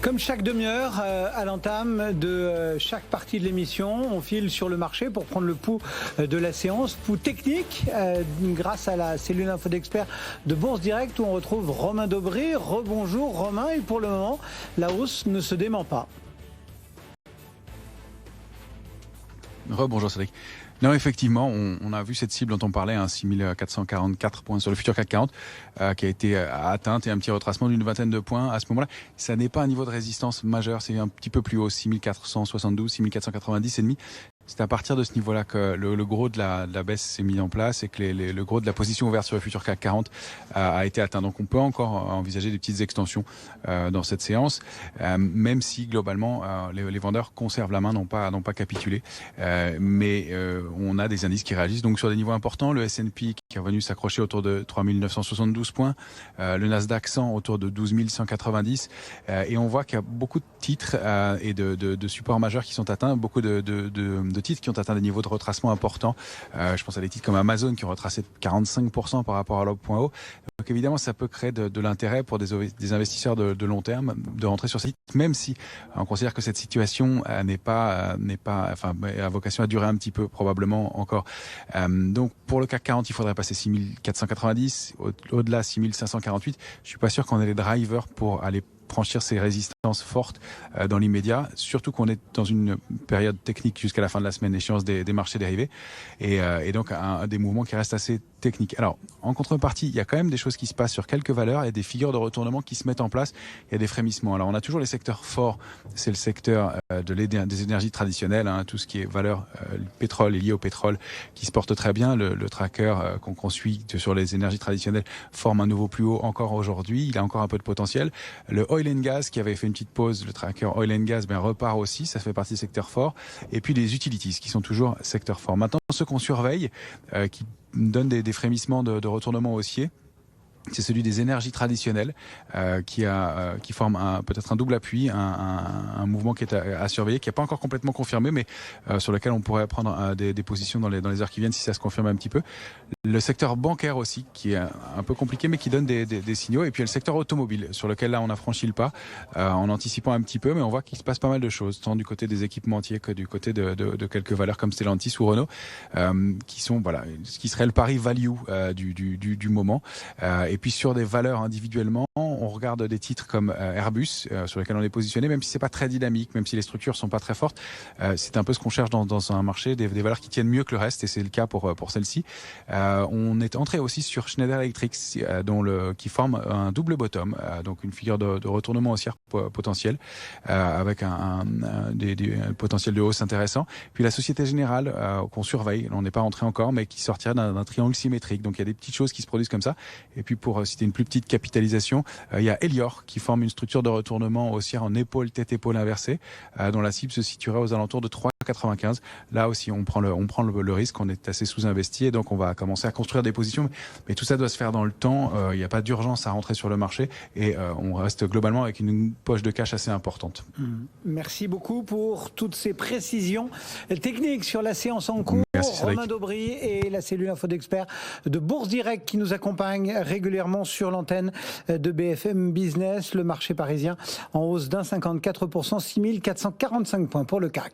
Comme chaque demi-heure, à l'entame de chaque partie de l'émission, on file sur le marché pour prendre le pouls de la séance, pouls technique, grâce à la cellule info d'experts de Bourse Direct où on retrouve Romain Daubry. Rebonjour Romain, et pour le moment, la hausse ne se dément pas. Rebonjour Cédric. Non, effectivement, on a vu cette cible dont on parlait, 6444 points sur le futur CAC 40, qui a été atteinte, et un petit retracement d'une vingtaine de points à ce moment-là. Ça n'est pas un niveau de résistance majeur, c'est un petit peu plus haut, 6472, 6490 et demi. C'est à partir de ce niveau-là que le gros de la baisse s'est mis en place et que le gros de la position ouverte sur le futur CAC 40 a été atteint. Donc on peut encore envisager des petites extensions dans cette séance, même si globalement les vendeurs conservent la main, n'ont pas capitulé. Mais on a des indices qui réagissent donc sur des niveaux importants. Le S&P qui est revenu s'accrocher autour de 3972 points, le Nasdaq 100 autour de 12 190, et on voit qu'il y a beaucoup de titres et de supports majeurs qui sont atteints, beaucoup de titres qui ont atteint des niveaux de retracement importants. Je pense à des titres comme Amazon qui ont retracé de 45% par rapport à leur point haut. Donc évidemment, ça peut créer de l'intérêt pour des investisseurs de long terme de rentrer sur ces titres, même si on considère que cette situation a vocation à durer un petit peu, probablement encore. Donc pour le CAC 40, il faudrait passer 6490, au-delà 6548. Je suis pas sûr qu'on ait les drivers pour aller franchir ces résistances fortes dans l'immédiat, surtout qu'on est dans une période technique jusqu'à la fin de la semaine, échéance des marchés dérivés, et donc des mouvements qui restent assez techniques. Alors, en contrepartie, il y a quand même des choses qui se passent sur quelques valeurs, il y a des figures de retournement qui se mettent en place, il y a des frémissements. Alors, on a toujours les secteurs forts, c'est le secteur des énergies traditionnelles, tout ce qui est valeur pétrole et lié au pétrole, qui se porte très bien. Le tracker qu'on suit sur les énergies traditionnelles forme un nouveau plus haut encore aujourd'hui, il a encore un peu de potentiel. Le oil and gas qui avait fait une petite pause, le tracker oil and gas repart aussi, ça fait partie des secteurs forts. Et puis les utilities qui sont toujours secteurs forts. Maintenant, ceux qu'on surveille, qui donnent des frémissements de retournement haussier, c'est celui des énergies traditionnelles qui forme peut-être un double appui, un mouvement qui est à surveiller, qui n'est pas encore complètement confirmé, mais sur lequel on pourrait prendre des positions dans les heures qui viennent si ça se confirme un petit peu. Le secteur bancaire aussi, qui est un peu compliqué, mais qui donne des signaux. Et puis il y a le secteur automobile, sur lequel là on a franchi le pas, en anticipant un petit peu, mais on voit qu'il se passe pas mal de choses, tant du côté des équipementiers que du côté de quelques valeurs comme Stellantis ou Renault, qui sont ce qui serait le pari value du moment. Et puis sur des valeurs individuellement, on regarde des titres comme Airbus, sur lesquels on est positionné, même si c'est pas très dynamique, même si les structures sont pas très fortes. C'est un peu ce qu'on cherche dans un marché, des valeurs qui tiennent mieux que le reste, et c'est le cas pour celle-ci. On est entré aussi sur Schneider Electric, qui forme un double bottom, donc une figure de retournement haussière potentiel, avec un potentiel de hausse intéressant. Puis la Société Générale, qu'on surveille, on n'est pas rentré encore, mais qui sortira d'un triangle symétrique. Donc il y a des petites choses qui se produisent comme ça. Et puis pour citer une plus petite capitalisation, il y a Elior qui forme une structure de retournement haussière en épaule-tête-épaule inversée, dont la cible se situerait aux alentours de 3,95. Là aussi, on prend le risque, on est assez sous-investi, et donc on va commencer à construire des positions. Mais tout ça doit se faire dans le temps. Il n'y a pas d'urgence à rentrer sur le marché, et on reste globalement avec une poche de cash assez importante. Merci beaucoup pour toutes ces précisions techniques sur la séance en cours. Merci, Romain Daubry et la cellule info d'experts de Bourse Direct qui nous accompagnent régulièrement sur l'antenne de BFM Business. Le marché parisien en hausse d'1,54%, 6445 points pour le CAC.